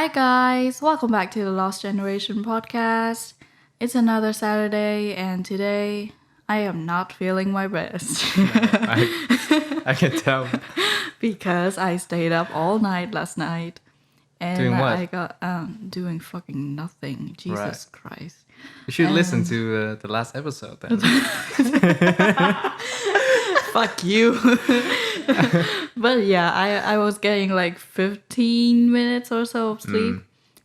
Hi guys, welcome back to the Lost Generation podcast. It's another Saturday and today I am not feeling my best. I can tell. Because I stayed up all night last night. And Doing what? I got doing fucking nothing. Jesus Right. Christ. You should listen to the last episode then. Fuck you. But yeah, I was getting like 15 minutes or so of sleep.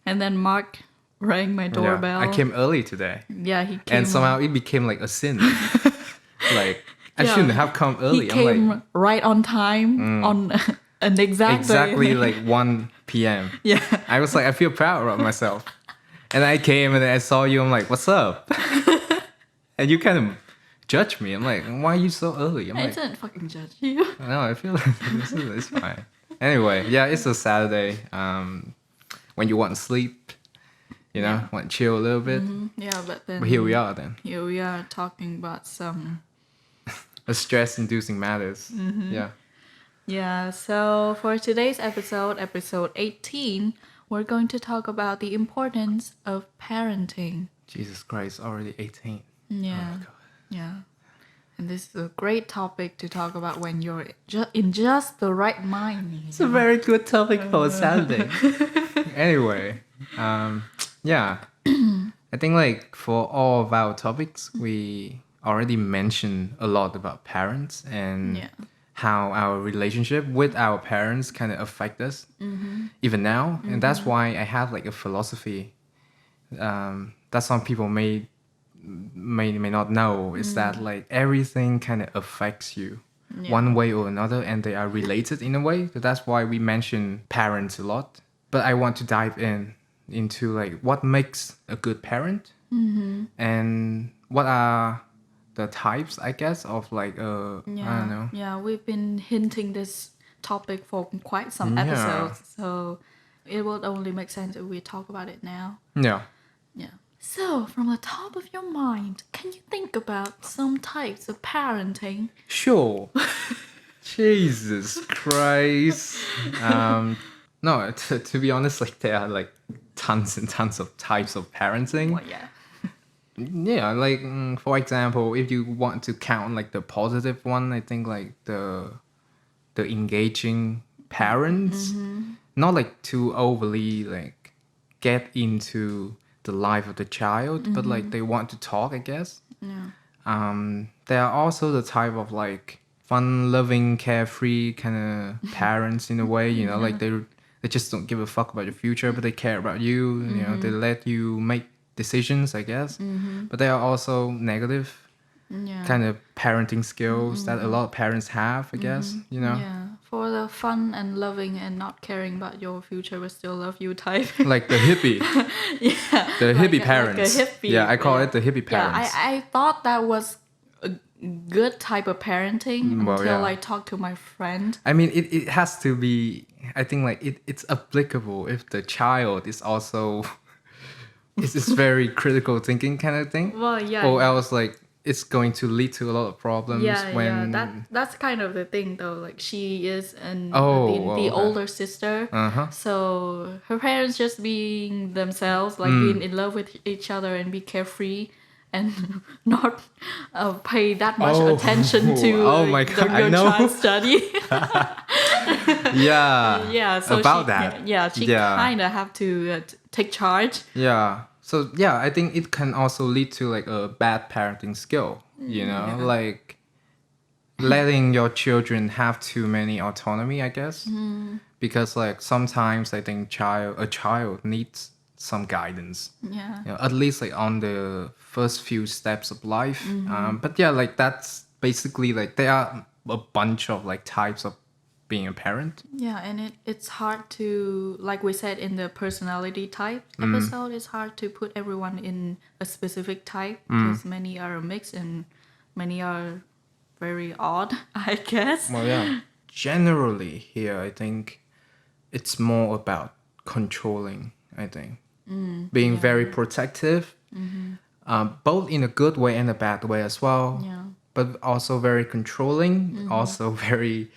And then Marc rang my doorbell. I came early today. Yeah, he came. And somehow it became like a sin. Like, I shouldn't have come early. He came right on time on an exactly like 1 p.m. Yeah. I was like, I feel proud of myself. And I came and then I saw you. I'm like, what's up? And you kind of judged me. I'm like, why are you so early? I'm I like, didn't fucking judge you. no, I feel like it's fine. Anyway, yeah, it's a Saturday. When you want to sleep, want to chill a little bit. Yeah, but then But here we are then. Here we are talking about some. A stress-inducing matters. Yeah. Yeah, so for today's episode 18, we're going to talk about the importance of parenting. Jesus Christ, already 18. Yeah. Oh my God. Yeah. And this is a great topic to talk about when you're in just the right mind. It's a very good topic for a Saturday. Anyway, yeah. I think like for all of our topics, we already mentioned a lot about parents and how our relationship with our parents kind of affect us even now. And that's why I have like a philosophy that some people may not know is that like everything kind of affects you one way or another, and they are related in a way. So that's why we mention parents a lot. But I want to dive into like what makes a good parent and what are the types, I guess, of like I don't know. Yeah, we've been hinting this topic for quite some episodes, so it will only make sense if we talk about it now. Yeah. Yeah. So, from the top of your mind, can you think about some types of parenting? Sure. Jesus Christ. No, to be honest, like there are like tons and tons of types of parenting. Well, yeah. Yeah, like for example, if you want to count like the positive one, I think like the engaging parents, not like too overly like get into the life of the child, but like they want to talk, I guess. Yeah. There are also the type of like fun-loving, carefree kind of parents in a way, like they just don't give a fuck about your future, but they care about you. They let you make decisions, I guess. But there are also negative kind of parenting skills that a lot of parents have, I guess. Yeah. For the fun and loving and not caring about your future but still love you type. Like the hippie. Yeah. The hippie parents. Like a hippie. Yeah, I call it the hippie parents. Yeah, I thought that was a good type of parenting until I talked to my friend. I mean, it has to be, I think like it's applicable if the child is also, it's this very critical thinking kind of thing. Well, yeah. Or else like, it's going to lead to a lot of problems when... Yeah, that's kind of the thing though. Like she is the okay. older sister. So her parents just being themselves, like being in love with each other and be carefree and not pay that much attention to your child's study. Yeah. Yeah, so about she, that. Yeah, she kind of have to take charge. Yeah. So yeah, I think it can also lead to like a bad parenting skill, like letting your children have too many autonomy, I guess. Because like sometimes I think a child needs some guidance. Yeah. At least like on the first few steps of life. But yeah, like that's basically like there are a bunch of like types of being a parent. Yeah, and it's hard to, like we said in the personality type episode, it's hard to put everyone in a specific type because many are a mix and many are very odd, I guess. Well, yeah. Generally here, I think it's more about controlling, I think. Being very protective, both in a good way and a bad way as well. Yeah. But also very controlling, also very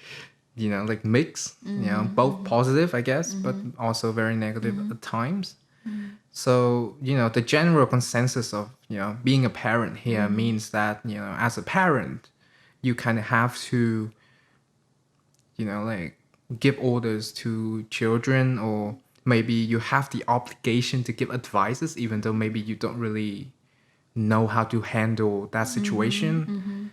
you know, like mix, you know, both positive, I guess, but also very negative at times. So, you know, the general consensus of, you know, being a parent here means that, you know, as a parent, you kind of have to, you know, like give orders to children, or maybe you have the obligation to give advices, even though maybe you don't really know how to handle that situation.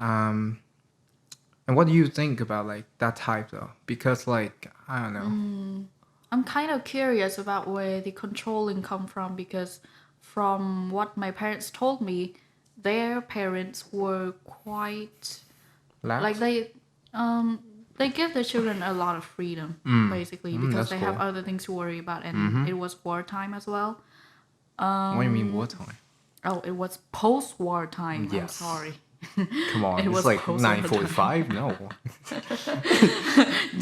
And what do you think about like that type though? Because like, I don't know. I'm kind of curious about where the controlling come from, because from what my parents told me, their parents were quite Lax? like they give their children a lot of freedom basically, because that's they have cool. other things to worry about, and it was wartime as well. What do you mean wartime? Oh, it was post-war time. I'm Yes. sorry. Come on, It it's was like post-war 945? No.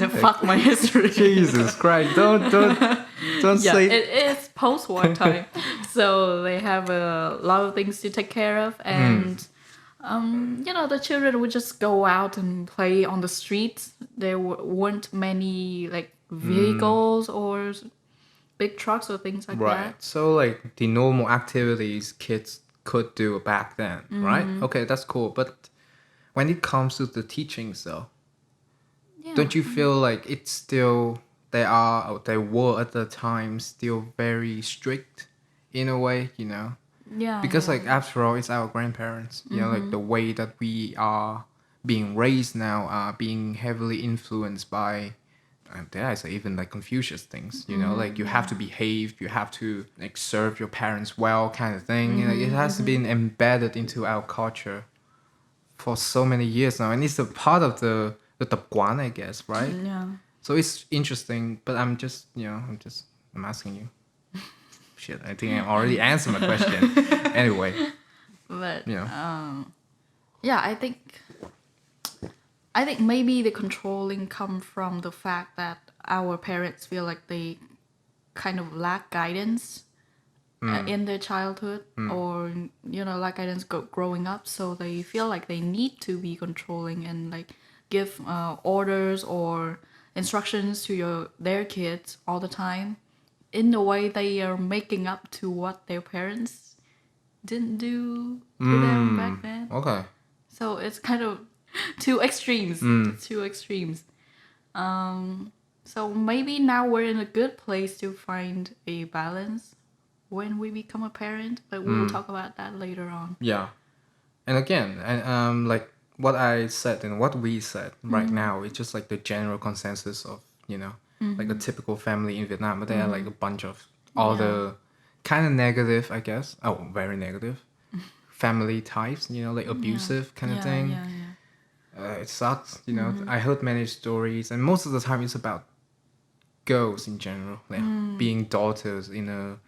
Fuck my history. Jesus Christ, don't Yeah, say. it is post-war time. So they have a lot of things to take care of, and you know, the children would just go out and play on the streets. There weren't many like vehicles or big trucks or things like Right. that. So like the normal activities kids could do back then, right? Okay, that's cool. But when it comes to the teachings though, Yeah. don't you feel like it's still they were at the time still very strict in a way, you know? Yeah. Because yeah. like after all it's our grandparents, you know, like the way that we are being raised now are being heavily influenced by dare I say even like Confucius things, you know, like you have to behave, you have to like serve your parents well kind of thing. Like it has been embedded into our culture for so many years now, and it's a part of the tập quán, I guess, right? Yeah. So it's interesting, but I'm asking you. Shit, I think I already answered my question. Anyway, But you know. yeah, I think maybe the controlling come from the fact that our parents feel like they kind of lack guidance in their childhood, or you know, lack guidance growing up, so they feel like they need to be controlling and like give orders or instructions to their kids all the time. In a way, they are making up to what their parents didn't do to them back then. Okay. So it's kind of two extremes. Two extremes. So maybe now we're in a good place to find a balance when we become a parent, but we will talk about that later on. Yeah. And again, and like what I said and what we said right now, it's just like the general consensus of, you know, like a typical family in Vietnam, but there are like a bunch of other kind of negative, I guess. Oh, very negative family types, you know, like abusive kind of thing. It sucks, you know. I heard many stories, and most of the time it's about girls in general, like being daughters in a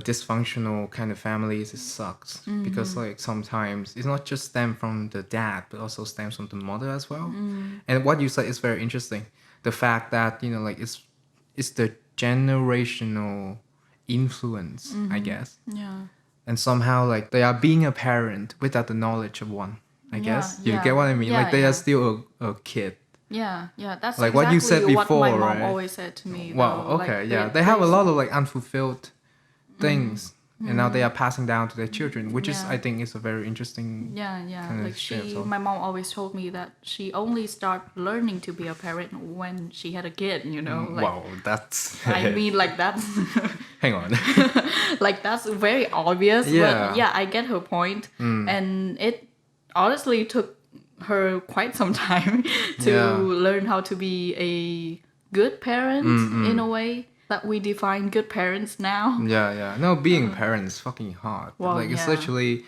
dysfunctional kind of families. It sucks because like sometimes it's not just stem from the dad, but also stems from the mother as well. And what you said is very interesting. The fact that, you know, like it's the generational influence, I guess. Yeah. And somehow like they are being a parent without the knowledge of one, I guess. You get what I mean? Yeah, Like they yeah. are still a kid. Yeah, that's Like exactly what you said what my before, mom right? always said to me. Wow, though. okay, Like, yeah. They have a lot of like unfulfilled things, and now they are passing down to their children, which is, Yeah. I think, is a very interesting. Yeah. kind of Like shit, so. my mom always told me that she only started learning to be a parent when she had a kid. You know, like Wow, that's. I mean, like that's Hang on. like that's very obvious. Yeah. But yeah, I get her point, and it honestly took her quite some time to Yeah. learn how to be a good parent in a way that we define good parents now. Yeah. No, being a parent is fucking hard. Well, Like it's yeah. literally,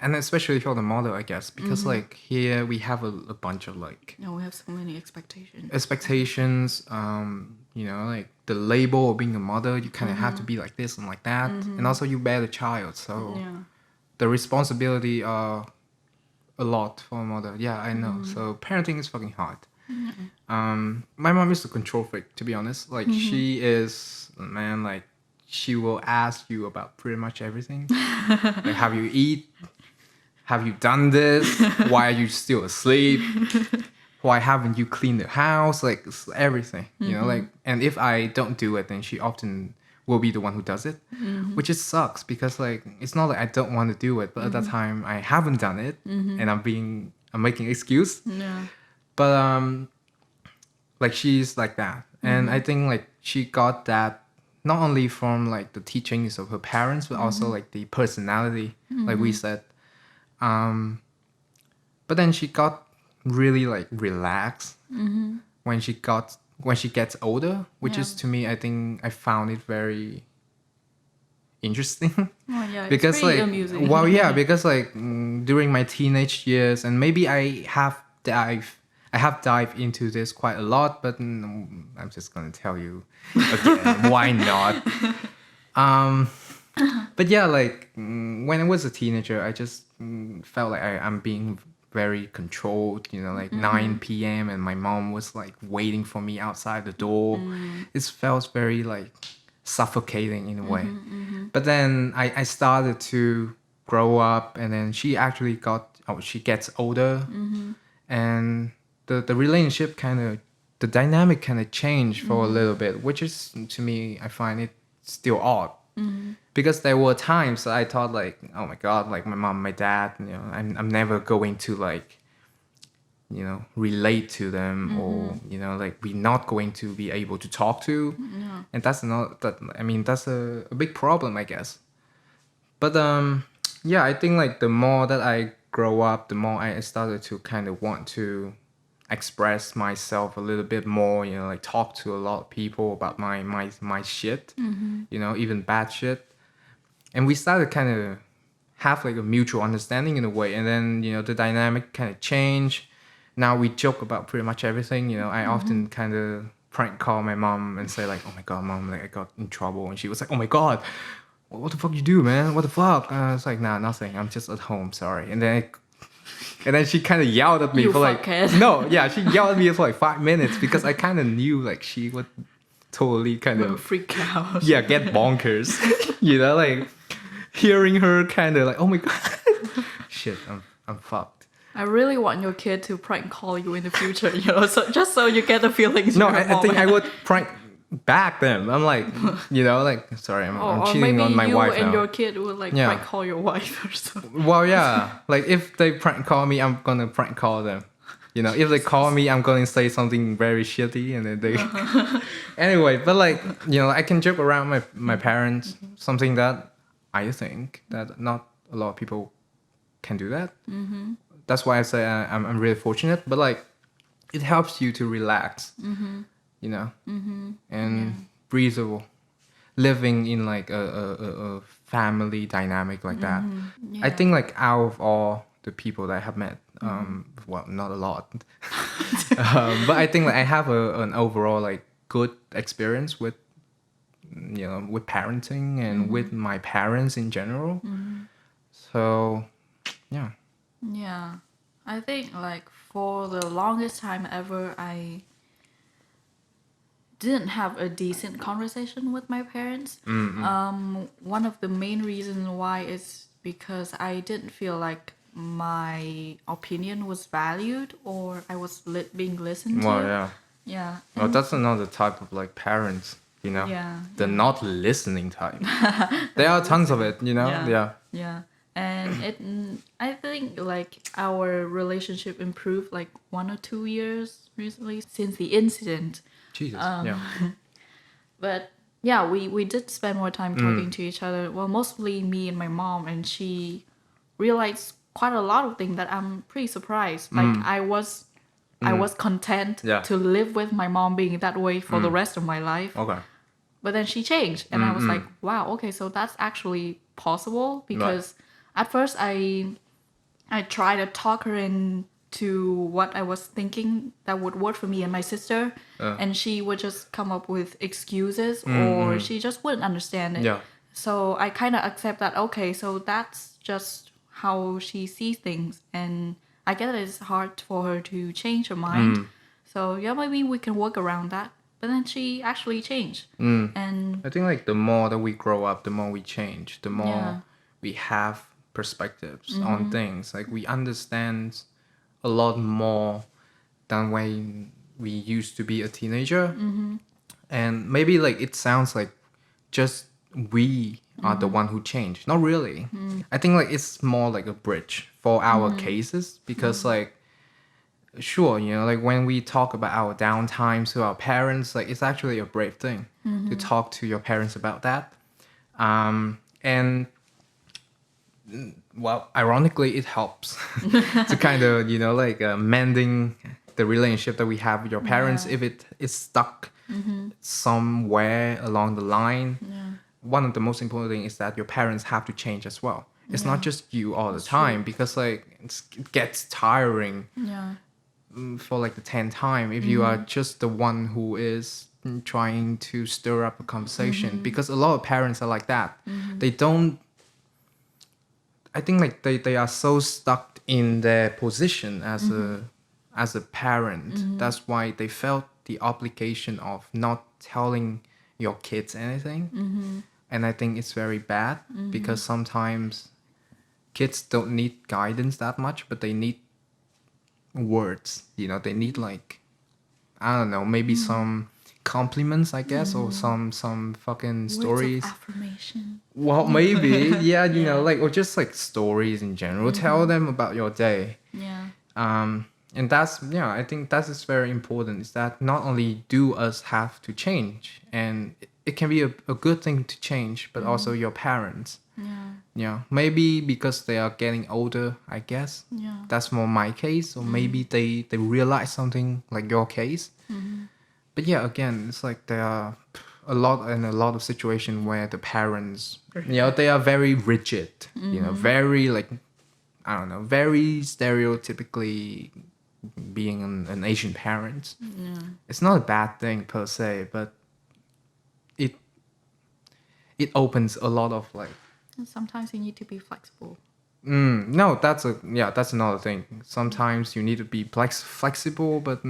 and especially for the mother, I guess, because like here we have a bunch of like You know, we have so many expectations. expectations. You know, like the label of being a mother, you kind of have to be like this and like that, and also you bear the child, so Yeah. the responsibility are a lot for a mother. Yeah, I know. So parenting is fucking hard. My mom is a control freak, to be honest. Like she is, man, like she will ask you about pretty much everything. Like, have you eat? Have you done this? Why are you still asleep? why haven't you cleaned the house? Like everything, you know, like, and if I don't do it, then she often will be the one who does it, which just sucks because like, it's not like I don't want to do it, but at that time I haven't done it and I'm making excuse. Yeah. But like she's like that. And I think like she got that not only from like the teachings of her parents, but also like the personality, like we said. But then she got really like relaxed when she gets older, which is to me, I think I found it very interesting. Oh yeah, because it's pretty like amusing. well yeah because like during my teenage years, and maybe I have dived into this quite a lot, but I'm just gonna tell you again. Why not? But yeah, like when I was a teenager, I just felt like I'm being very controlled, you know, like 9 p.m. and my mom was like waiting for me outside the door. It felt very like suffocating in a way. But then I started to grow up, and then she actually she gets older, and the relationship the dynamic kind of changed for a little bit, which is, to me, I find it still odd. Because there were times I thought like, oh my god, like my mom, my dad, you know, I'm never going to like, you know, relate to them, or you know, like we're not going to be able to talk to, and that's a big problem, I guess. But yeah, I think like the more that I grow up, the more I started to kind of want to express myself a little bit more, you know, like talk to a lot of people about my shit, you know, even bad shit. And we started kind of have like a mutual understanding in a way, and then, you know, the dynamic kind of changed. Now we joke about pretty much everything, you know. I often kind of prank call my mom and say like, oh my god, mom, like I got in trouble, and she was like, oh my god, what the fuck you do, man, what the fuck? I was like, nah, nothing, I'm just at home, sorry. And then she kind of yelled at me You for like fuckhead. no, yeah, she yelled at me for like 5 minutes because I kind of knew like she would totally kind Will of freak out. yeah, get bonkers. You know, like hearing her kind of like, oh my god, shit, I'm fucked. I really want your kid to prank call you in the future, you know, so just so you get the feelings. No, your I mom think I had. would prank back then. I'm like, you know, like, sorry, I'm Or cheating maybe on my you wife and now. your kid would like Yeah. prank call your wife or something. Well, yeah, like if they prank call me, I'm gonna prank call them. You know, if they call me, I'm gonna say something very shitty, and then they. Anyway, but like, you know, I can joke around my parents, something that I think that not a lot of people can do that. That's why I say I'm really fortunate. But like, it helps you to relax. You know, and breathable, living in like a family dynamic like that. I think like out of all the people that I have met, well, not a lot, but I think like I have an overall like good experience with, you know, with parenting and with my parents in general. So, yeah. Yeah. I think like for the longest time ever, I didn't have a decent conversation with my parents. One of the main reasons why is because I didn't feel like my opinion was valued or I was being listened to. Well, yeah. Yeah. Well, that's another type of like parents, you know? Yeah, The not listening type. There are tons of it, you know? Yeah. Yeah. And I think like our relationship improved like 1 or 2 years recently since the incident. Jesus. Yeah. But yeah, we did spend more time talking to each other. Well, mostly me and my mom, and she realized quite a lot of things that I'm pretty surprised. Like I was content Yeah. to live with my mom being that way for the rest of my life. Okay. But then she changed, and I was like, wow, okay, so that's actually possible. Because at first I tried to talk her into what I was thinking that would work for me and my sister, and she would just come up with excuses, or she just wouldn't understand it. Yeah. So I kind of accept that, okay, so that's just how she sees things, and I get that it's hard for her to change her mind. So yeah, maybe we can work around that. But then she actually changed. And I think like the more that we grow up, the more we change, the more Yeah. we have perspectives on things. Like we understand a lot more than when we used to be a teenager. And maybe like it sounds like just we are the one who changed. Not really. I think like it's more like a bridge for our cases, because like sure, you know, like when we talk about our downtime to our parents, like it's actually a brave thing to talk to your parents about that. And well, ironically, it helps to kind of, you know, like mending the relationship that we have with your parents if it is stuck somewhere along the line. One of the most important things is that your parents have to change as well. It's not just you all the time, because like it gets tiring for like the 10th time if you are just the one who is trying to stir up a conversation, because a lot of parents are like that. They don't, I think like they are so stuck in their position as a parent. That's why they felt the obligation of not telling your kids anything. And I think it's very bad, because sometimes kids don't need guidance that much, but they need words, you know, they need like, I don't know, maybe some compliments, I guess, or some fucking stories. Words of affirmation. Well, maybe, yeah, you know, like, or just like stories in general. Tell them about your day. And that's, yeah, I think that is very important, is that not only do us have to change, and it can be a good thing to change, but also your parents. Yeah, maybe because they are getting older, I guess. That's more my case, or maybe they realize something like your case. But yeah, again, it's like there are a lot of situations where the parents, you know, they are very rigid, you know, very like, I don't know, very stereotypically being an Asian parent. It's not a bad thing per se, but it opens a lot of like. And sometimes you need to be flexible. No, that's another thing. Sometimes you need to be flexible, but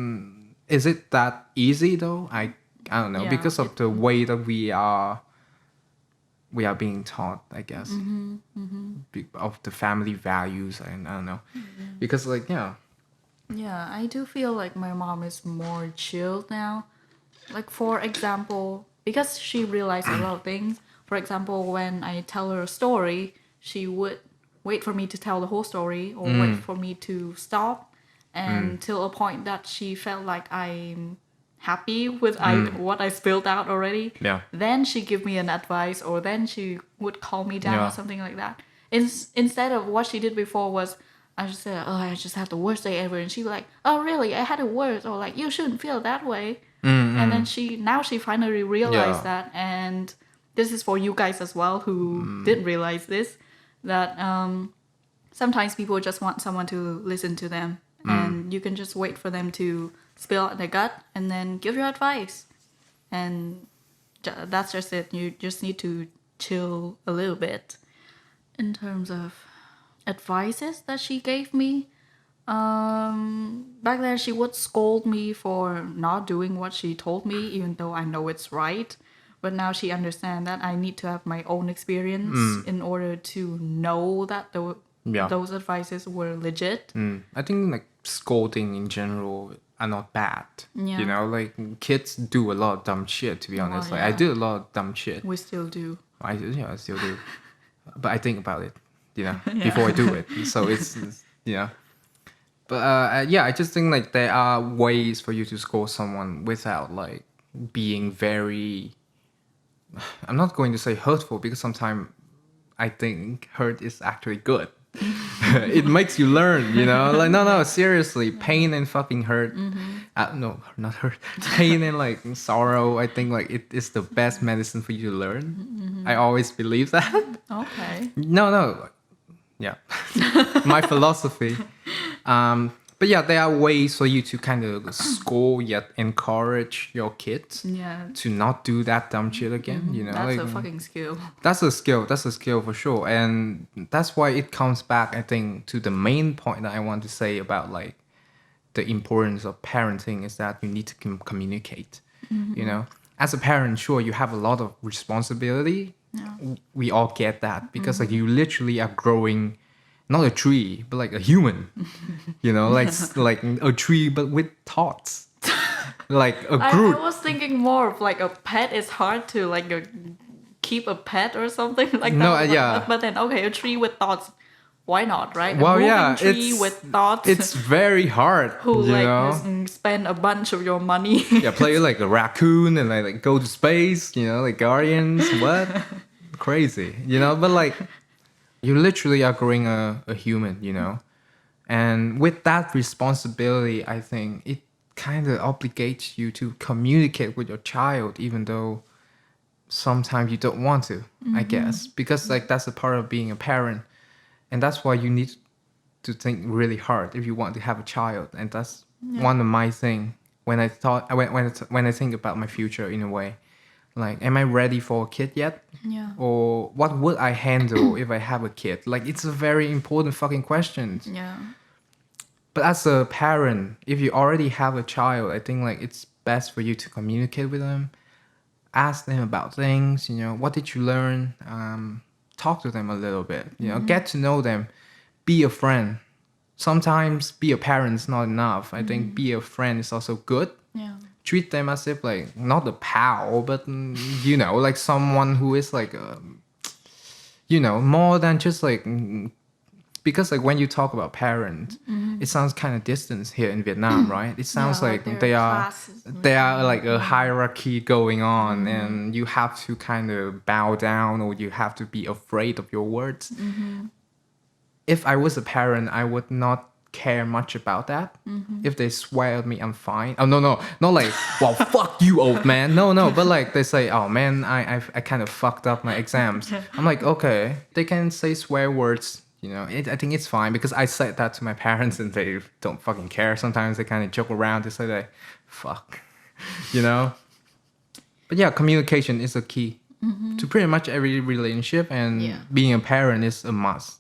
is it that easy though? I don't know, because of the way that we are being taught, I guess, of the family values, and I don't know, because like Yeah, I do feel like my mom is more chilled now. Like, for example, because she realized a lot of things. For example, when I tell her a story, she would wait for me to tell the whole story, or wait for me to stop, and till a point that she felt like I'm happy with what I spilled out already. Then she give me an advice, or then she would calm me down or something like that. Instead of what she did before was, I just said, oh, I just had the worst day ever, and she was like, oh really, I had it worse, or like, you shouldn't feel that way. And then she finally realized that, and this is for you guys as well who didn't realize this, that sometimes people just want someone to listen to them, and you can just wait for them to spill out their gut and then give your advice, and that's just it. You just need to chill a little bit. In terms of advices that she gave me, back then she would scold me for not doing what she told me, even though I know it's right. But now she understands that I need to have my own experience in order to know that those advices were legit. I think like scolding in general are not bad. You know, like kids do a lot of dumb shit, to be honest. Like I do a lot of dumb shit. We still do. I still do. But I think about it, you know, before I do it. So it's you know. But I just think like there are ways for you to scold someone without like being very, I'm not going to say hurtful, because sometimes I think hurt is actually good. It makes you learn, you know, like no, seriously, pain and fucking hurt. No, not hurt. Pain and like sorrow, I think like it is the best medicine for you to learn. I always believe that. Okay. No. Yeah. My philosophy. But yeah, there are ways for you to kind of scold yet encourage your kids to not do that dumb shit again. You know, that's like, a fucking skill. That's a skill. That's a skill for sure. And that's why it comes back, I think, to the main point that I want to say about like the importance of parenting, is that you need to communicate. You know, as a parent, sure, you have a lot of responsibility. We all get that, because like you literally are growing not a tree, but like a human. You know, like a tree, but with thoughts. Like a I Groot. was thinking more of like a pet. It's hard to like keep a pet or something like that. No, yeah. But then okay, a tree with thoughts. Why not, right? Well, a moving yeah, tree with thoughts. it's very hard. who you like know? spend a bunch of your money. Yeah, play like a raccoon and like go to space. You know, like Guardians. What? Crazy. You know, but like you literally are growing a human. You know, and with that responsibility, I think it kind of obligates you to communicate with your child, even though sometimes you don't want to. I guess because like that's a part of being a parent. And that's why you need to think really hard if you want to have a child. And that's one of my thing when I thought when I think about my future in a way, like, am I ready for a kid yet? Yeah. Or what would I handle if I have a kid? Like, it's a very important fucking question. Yeah. But as a parent, if you already have a child, I think like it's best for you to communicate with them, ask them about things. You know, what did you learn? Talk to them a little bit, you know, get to know them, be a friend. Sometimes be a parent is not enough. I think be a friend is also good. Yeah. Treat them as if like not a pal, but you know, like someone who is like, you know, more than just like, because like when you talk about parent, it sounds kind of distant here in Vietnam, right? It sounds Yeah, like like they there are are classes and they are like a hierarchy going on, and you have to kind of bow down or you have to be afraid of your words. If I was a parent, I would not care much about that. If they swear at me, I'm fine. Oh no, not like, well, fuck you, old man. No, but like they say, oh man, I kind of fucked up my exams. I'm like, okay, they can say swear words. You know, I think it's fine because I said that to my parents and they don't fucking care. Sometimes they kind of joke around. They say like, fuck, you know. But yeah, communication is a key to pretty much every relationship, and being a parent is a must.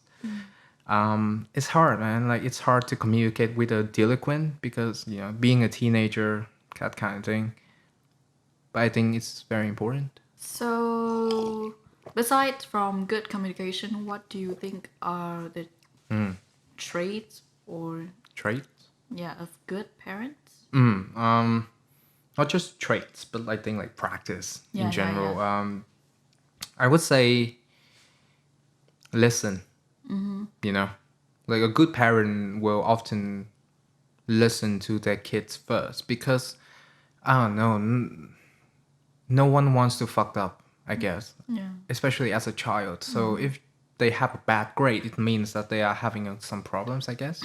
It's hard, man. Like, it's hard to communicate with a delinquent because, you know, being a teenager, that kind of thing. But I think it's very important. So, besides from good communication, what do you think are the traits or Traits? of good parents? Not just traits, but I think like practice Yeah, in general. yeah. I would say listen. You know, like a good parent will often listen to their kids first because I don't know, no one wants to fuck up, I guess. Yeah. Especially as a child. So if they have a bad grade, it means that they are having some problems, I guess.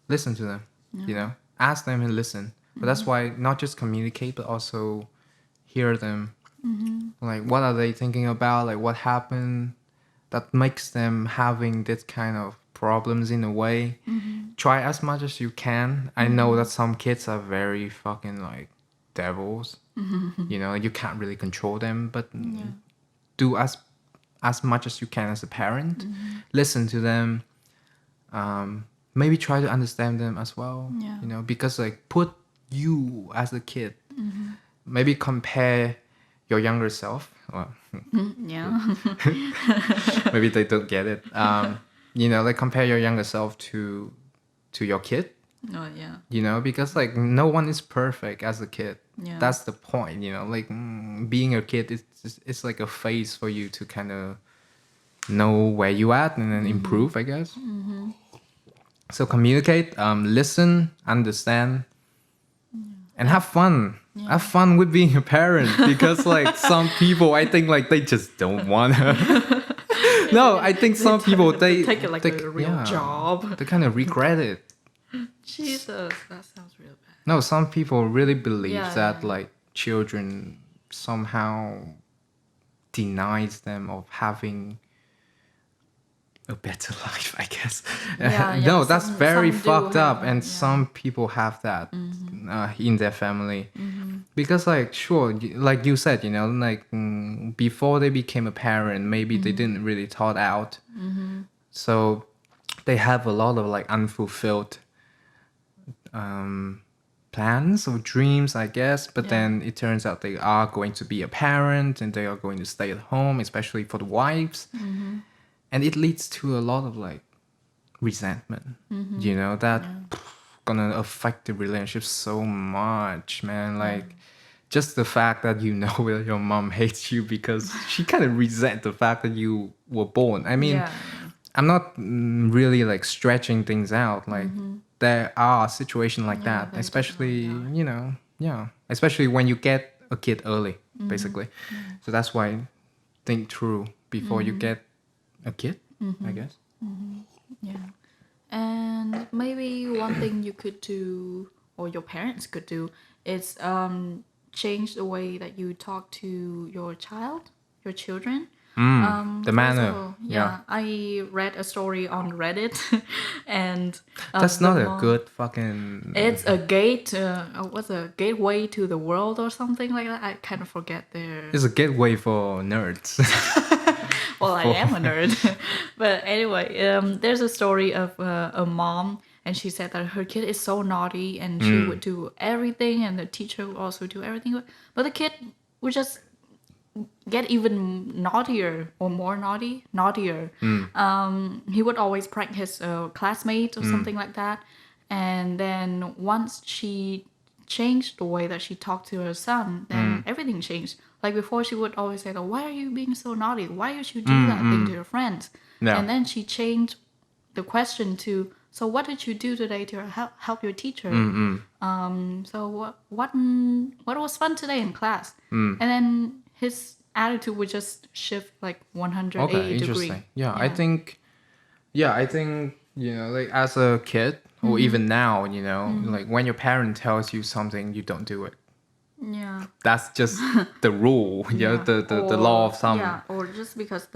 Listen to them, you know, ask them and listen. But that's why not just communicate, but also hear them. Like, what are they thinking about? Like, what happened that makes them having this kind of problems in a way? Try as much as you can. I know that some kids are very fucking like devils. You know, you can't really control them, but do as much as you can as a parent. Listen to them. Maybe try to understand them as well. Yeah. You know, because like put you as a kid. Maybe compare your younger self. Well, Yeah. maybe they don't get it. You know, like compare your younger self to your kid. Oh, yeah. You know, because like no one is perfect as a kid. Yeah. That's the point. You know, like being a kid it's like a phase for you to kind of know where you at and then improve, I guess. So communicate, listen, understand, and have fun. Have fun with being a parent because like some people, I think like they just don't wanna. No, I think some people they take it like a real job. They kind of regret it. Jesus, that sounds real bad. No, some people really believe Yeah, that yeah. like children somehow denies them of having a better life, I guess. Yeah, No, yeah, that's some very do fucked up, have, and yeah. some people have that in their family. Because like, sure, like you said, you know, like before they became a parent, maybe they didn't really thought out. So they have a lot of like unfulfilled plans or dreams, I guess. But then it turns out they are going to be a parent and they are going to stay at home, especially for the wives. And it leads to a lot of like resentment. You know, that gonna affect the relationship so much, man. Like, just the fact that you know that your mom hates you because she kind of resent the fact that you were born. I mean, I'm not really like stretching things out. Like, there are situations like that, they especially, definitely you know, especially when you get a kid early, basically. So that's why think through before you get a kid, I guess. Yeah. And maybe one thing you could do, or your parents could do, is change the way that you talk to your children. The For manner. example, I read a story on Reddit, and That's the not a mom- good fucking. It's a what's a gateway to the world or something like that. I kind of forget their. It's a gateway for nerds. Well, I am a nerd. But anyway, there's a story of a mom, and she said that her kid is so naughty, and she would do everything, and the teacher would also do everything. But the kid would just get even naughtier or more naughtier. He would always prank his classmates or something like that. And then once she changed the way that she talked to her son, then everything changed. Like before, she would always say, "Why are you being so naughty? Why would you do that thing to your friends?" Yeah. And then she changed the question to, "So what did you do today to help your teacher? So what was fun today in class?" And then his attitude would just shift like 180 Okay, interesting. degree. Yeah, I think, you know, like as a kid or even now, you know, like when your parent tells you something, you don't do it. Yeah. That's just the rule, you know, the law of thumb. Yeah, or just because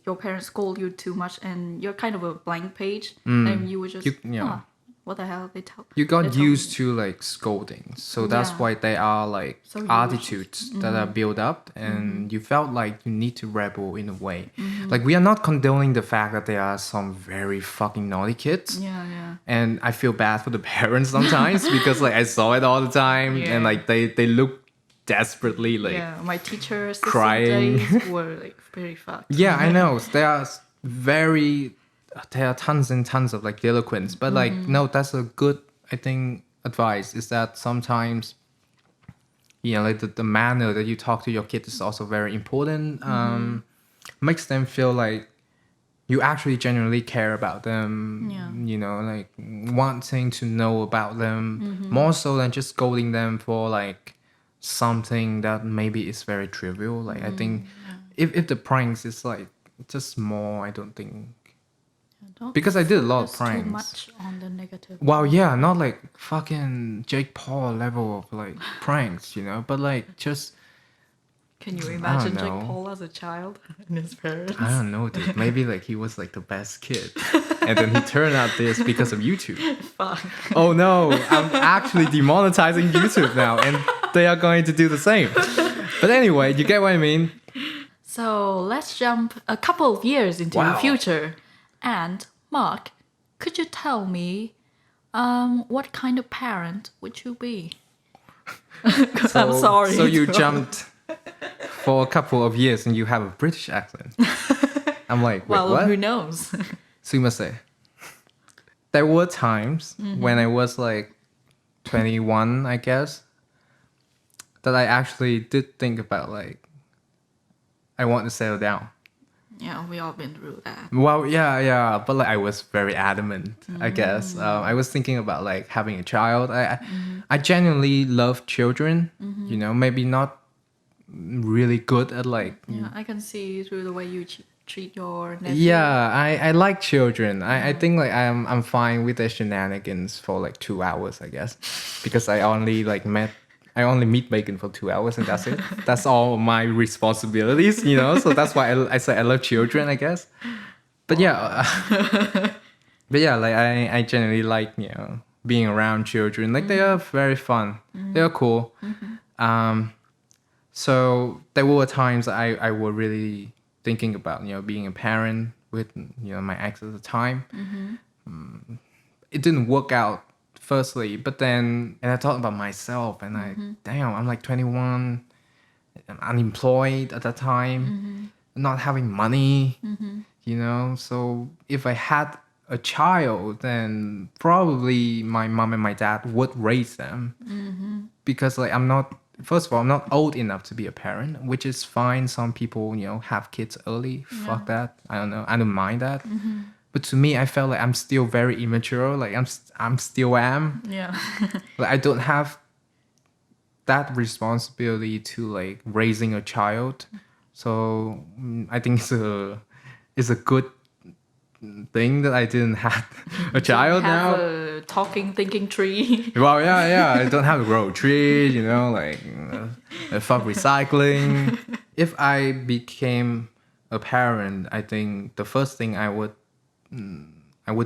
your parents scold you too much and you're kind of a blank page, and you would just, what the hell they tell. You they got tell used me. to like scolding, so that's Yeah. why they are like So you attitudes that are built up, and you felt like you need to rebel in a way. Like, we are not condoning the fact that there are some very fucking naughty kids. Yeah. And I feel bad for the parents sometimes because like I saw it all the time, and like they look desperately like My teacher assistant crying. days were like very fucked. Yeah, I know. There are tons and tons of like delinquents, but like no, that's a good, I think, advice is that sometimes, you know, like the manner that you talk to your kids is also very important. Makes them feel like you actually genuinely care about them. Yeah. You know, like wanting to know about them more so than just scolding them for like something that maybe is very trivial. Like I think if the pranks is like just more, I don't think. Don't Because I did a lot of focus pranks. too much on the negative. Well, yeah, not like fucking Jake Paul level of like pranks, you know, but like just Can you imagine know. Jake Paul as a child and his parents? I don't know, dude. Maybe like he was like the best kid, and then he turned out this because of YouTube. Fuck. Oh no, I'm actually demonetizing YouTube now, and they are going to do the same. But anyway, you get what I mean. So let's jump a couple of years into the Wow. future. And Mark, could you tell me what kind of parent would you be? I'm sorry. So you jumped for a couple of years and you have a British accent. I'm like, wait, Well, what? who knows? Sumase. There were times when I was like 21, I guess, that I actually did think about like, I want to settle down. Yeah, we all been through that. Well, yeah, but like I was very adamant, I guess. I was thinking about like having a child. I genuinely love children. You know, maybe not really good at like. Yeah, I can see through the way you treat your nephew. Yeah, I like children. I think like I'm fine with the shenanigans for like 2 hours, I guess, because I only meet Bacon for 2 hours and that's it. That's all my responsibilities, you know. So that's why I say I love children, I guess. But yeah, like I generally like, you know, being around children. Like they are very fun. They are cool. So there were times I were really thinking about, you know, being a parent with, you know, my ex at the time. It didn't work out firstly, but then, and I thought about myself, and I'm like 21, I'm unemployed at that time, not having money, you know. So if I had a child, then probably my mom and my dad would raise them. Because like first of all, I'm not old enough to be a parent, which is fine. Some people, have kids early. Fuck that. I don't know. I don't mind that. But to me, I felt like I'm still very immature. Like I'm still am. Yeah. Like I don't have that responsibility to like raising a child. So I think it's a good thing that I didn't have a child have now. a talking, thinking tree. Well, yeah. I don't have to grow trees, like fuck recycling. If I became a parent, I think the first thing I would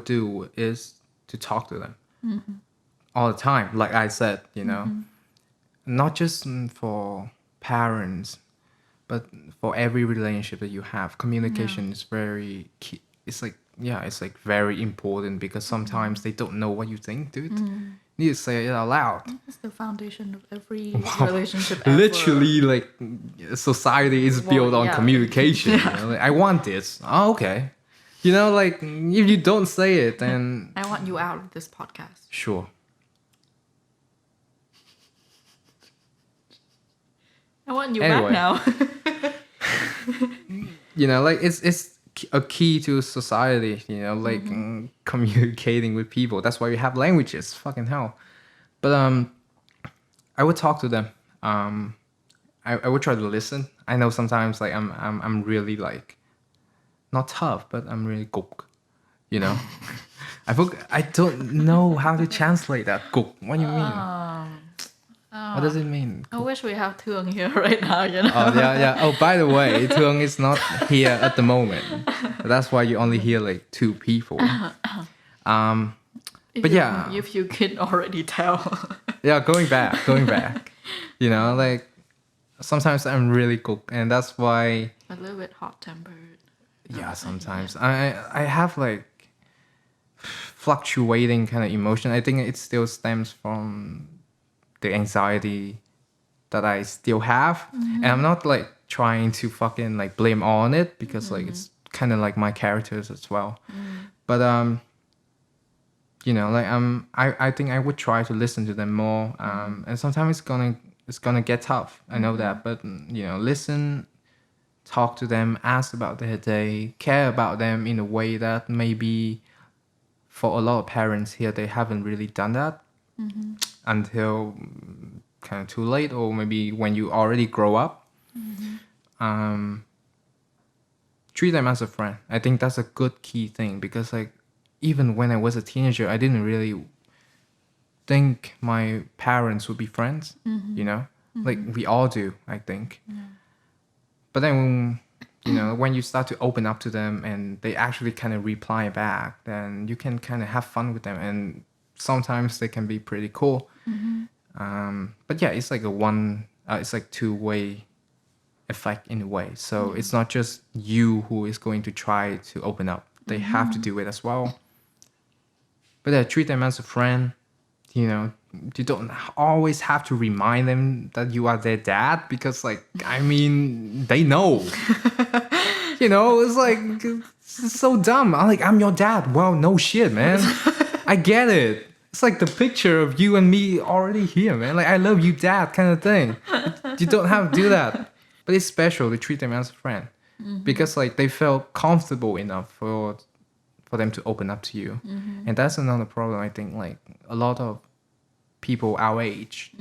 do is to talk to them all the time. Like I said, not just for parents, but for every relationship that you have, communication is very key. It's like very important because sometimes they don't know what you think, dude. You need to say it out loud. It's the foundation of every relationship ever. Literally, like society is built on communication. Like, I want this. Oh, okay. Like if you don't say it, then I want you out of this podcast. Sure. I want you back now. Like it's a key to society, like communicating with people. That's why we have languages. Fucking hell. But I would talk to them. I would try to listen. I know sometimes like I'm really like not tough, but I'm really gok. I don't know how to translate that. Gok. What do you mean? What does it mean? I wish we have Thuong here right now, Oh, yeah. Oh, by the way, Thuong is not here at the moment. That's why you only hear like 2 people. If you can already tell. Yeah, going back. Like sometimes I'm really cooked, and that's why. A little bit hot-tempered. Yeah, sometimes I have like fluctuating kind of emotion. I think it still stems from the anxiety that I still have, and I'm not like trying to fucking like blame on it because like it's kind of like my characters as well. But like I think I would try to listen to them more, and sometimes it's gonna get tough. I know that, but listen, talk to them, ask about their day, care about them in a way that maybe for a lot of parents here they haven't really done that until kind of too late, or maybe when you already grow up. Treat them as a friend. I think that's a good key thing because like even when I was a teenager, I didn't really think my parents would be friends. Like we all do, I think. But then when you start to open up to them and they actually kind of reply back, then you can kind of have fun with them, and sometimes they can be pretty cool. But yeah, it's like it's like 2-way effect in a way. So it's not just you who is going to try to open up. They have to do it as well. But yeah, treat them as a friend. You don't always have to remind them that you are their dad because like, I mean, they know. It's like, it's so dumb. I'm your dad. Well, no shit, man. I get it. It's like the picture of you and me already here, man. Like, I love you, dad, kind of thing. You don't have to do that. But it's special to treat them as a friend. Because, like, they felt comfortable enough for them to open up to you. And that's another problem, I think. Like, a lot of people our age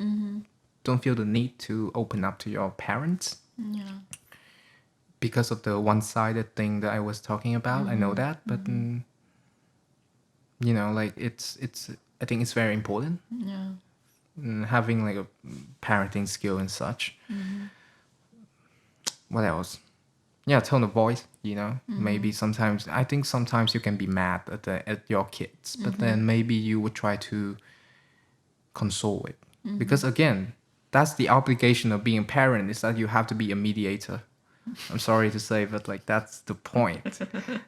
don't feel the need to open up to your parents. Yeah. Because of the one-sided thing that I was talking about. I know that. But, like, it's I think it's very important. Yeah. Having like a parenting skill and such. What else? Yeah, tone of voice. Maybe sometimes I think sometimes you can be mad at your kids, but then maybe you would try to console it because again, that's the obligation of being a parent is that you have to be a mediator. I'm sorry to say, but like that's the point.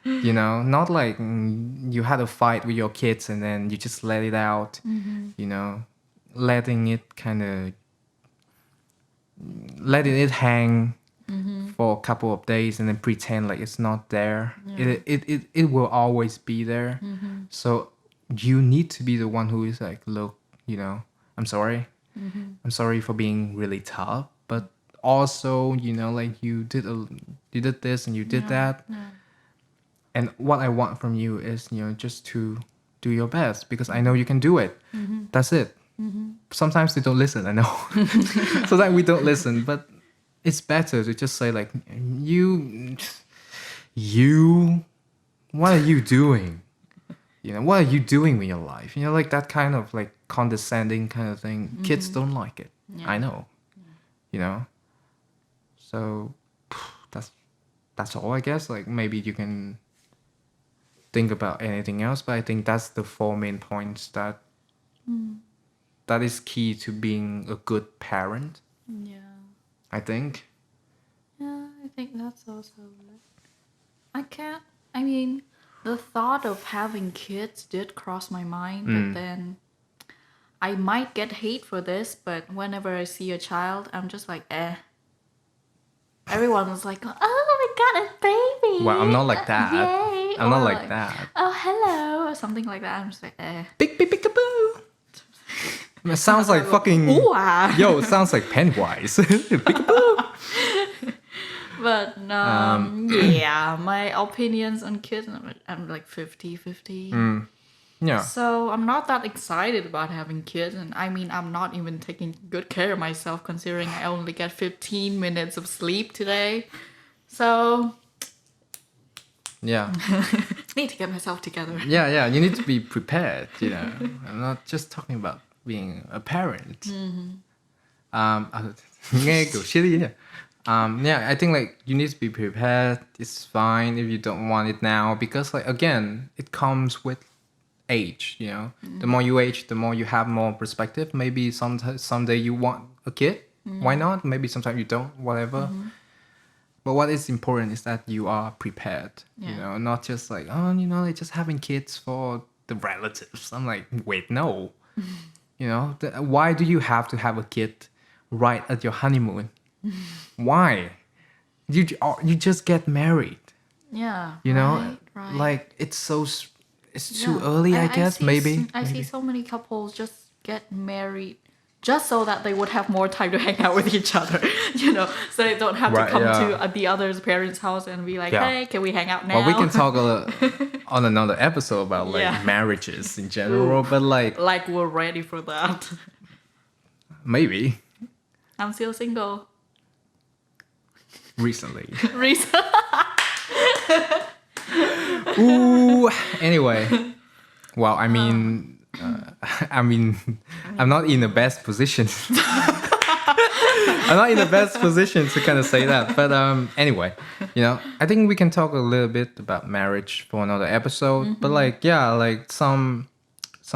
Not like you had a fight with your kids and then you just let it out. Letting it hang for a couple of days and then pretend like it's not there. It will always be there. So you need to be the one who is like, look, you know, I'm sorry. I'm sorry for being really tough, but also, you know, like you did this and you did that. And what I want from you is, you know, just to do your best because I know you can do it. That's it. Sometimes they don't listen, I know. Sometimes we don't listen, but it's better to just say like, you, what are you doing? You know, what are you doing with your life? You know, like that kind of like condescending kind of thing. Kids don't like it. I know. You know? So that's all, I guess. Like maybe you can think about anything else, but I think that's the 4 main points that is key to being a good parent. Yeah. I think. Yeah, I think that's also it. I mean, the thought of having kids did cross my mind, but then I might get hate for this, but whenever I see a child, I'm just like, eh. Everyone was like, oh my god, a baby. Well, I'm not like that. Yay. I'm Or not like that. Oh, hello, or something like that. I'm just like, eh. Big peekaboo. It sounds like fucking. Ooh-ah. Yo, it sounds like Pennywise. Peekaboo. But yeah, my opinions on kids, I'm like 50-50. Yeah. So I'm not that excited about having kids, and I mean I'm not even taking good care of myself considering I only get 15 minutes of sleep today. So Yeah. need to get myself together. Yeah. You need to be prepared, you know. I'm not just talking about being a parent. Nghe kiểu shitty nhỉ? Yeah, I think like you need to be prepared. It's fine if you don't want it now because like again, it comes with age, you know. The more you age, the more you have more perspective. Maybe someday you want a kid. Why not? Maybe sometimes you don't, whatever. But what is important is that you are prepared, you know, not just like, oh, you know, like just having kids for the relatives. I'm like, wait, no. You know, why do you have to have a kid right at your honeymoon? Why? You just get married. Yeah. You know, right. like it's too early, I guess. Maybe. I see so many couples just get married just so that they would have more time to hang out with each other, you know, so they don't have to come to the other's parents' house and be like, hey, can we hang out now? Well, we can talk on another episode about like marriages in general, but like we're ready for that. Maybe. I'm still single. Recently. Ooh. Anyway, well, I mean, I'm not in the best position. I'm not in the best position to kind of say that, but anyway, you know, I think we can talk a little bit about marriage for another episode. But like, yeah, like some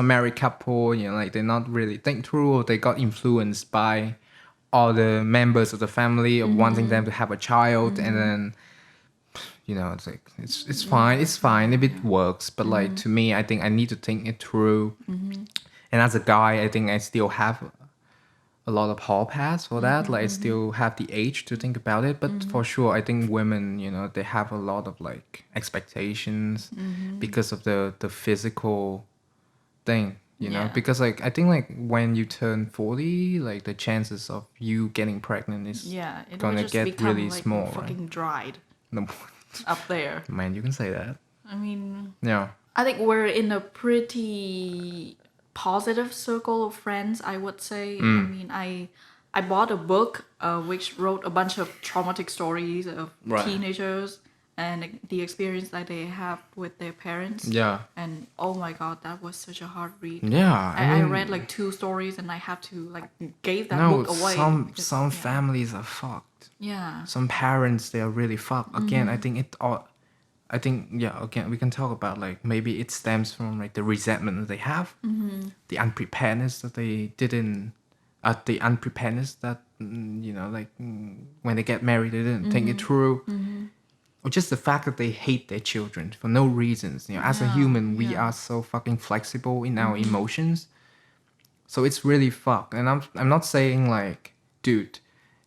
married couple, you know, like they not really think through, or they got influenced by all the members of the family of wanting them to have a child, and then, you know, it's like it's fine if it works, but like to me, I think I need to think it through. And as a guy, I think I still have a lot of hall pass for that. Like I still have the age to think about it, but for sure, I think women, you know, they have a lot of like expectations because of the physical thing. You know, because like I think like when you turn 40, like the chances of you getting pregnant is gonna get really like small. Fucking dried. No. Up there. Man, you can say that. I mean, yeah. I think we're in a pretty positive circle of friends, I would say. I mean, I bought a book which wrote a bunch of traumatic stories of teenagers and the experience that they have with their parents. Yeah. And oh my god, that was such a hard read. Yeah. I read like 2 stories and I had to like gave that book away. Some families are fucked. Yeah. Some parents, they are really fucked. Again, again, we can talk about like maybe it stems from like the resentment that they have, the unpreparedness that they didn't, the unpreparedness that, you know, like when they get married, they didn't think it through. Or just the fact that they hate their children for no reasons. You know, as a human, we are so fucking flexible in our emotions. So it's really fucked. And I'm not saying like, dude,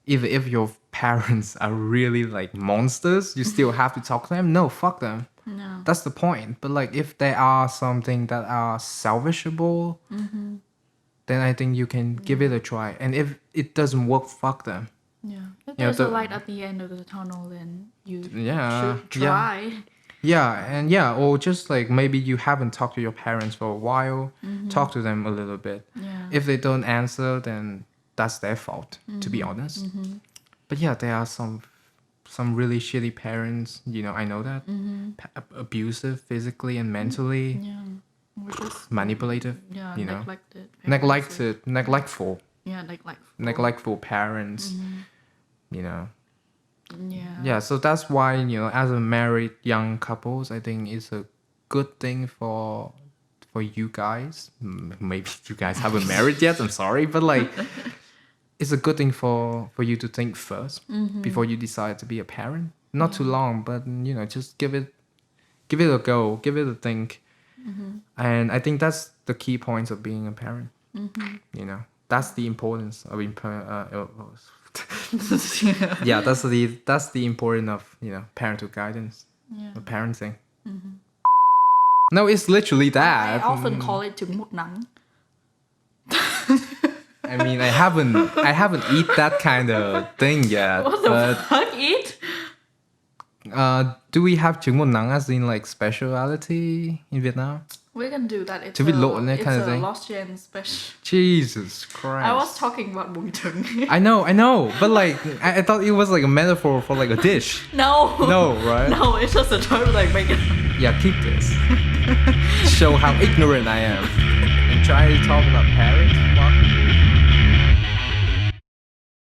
if your parents are really like monsters, you still have to talk to them. No, fuck them. No. That's the point. But like if there are something that are salvageable, then I think you can give it a try. And if it doesn't work, fuck them. Yeah. If Yeah, there's a the- light at the end of the tunnel, then you Yeah, should yeah. try. Yeah, and yeah, or just like maybe you haven't talked to your parents for a while, talk to them a little bit. Yeah. If they don't answer, then that's their fault, to be honest. But yeah, there are some really shitty parents, you know, I know that. Abusive physically and mentally, Yeah. Or just manipulative, yeah, you know. neglected. parents. Neglectful Yeah, like neglectful parents, you know. Yeah. Yeah, so that's why, you know, as a married young couples, I think it's a good thing for you guys. Maybe you guys haven't married yet, I'm sorry, but like it's a good thing for you to think first before you decide to be a parent. Not too long, but you know, just give it a go, give it a think. And I think that's the key points of being a parent. You know, that's the importance of yeah, that's the importance of, you know, parental guidance, or parenting. No, it's literally I that. often call it trứng một nắng. I mean, I haven't eat that kind of thing yet. What the but fuck? Eat? do we have trứng một nắng as in like speciality in Vietnam? We can do that. It's To be lộn, that it's kind of a thing. lost gen special. Jesus Christ. I was talking about bún trứng. I know, but like I thought it was like a metaphor for like a dish. No. No, right? No, it's just a term like make it. Yeah, keep this. Show how ignorant I am. And try to talk about parents. Fuck.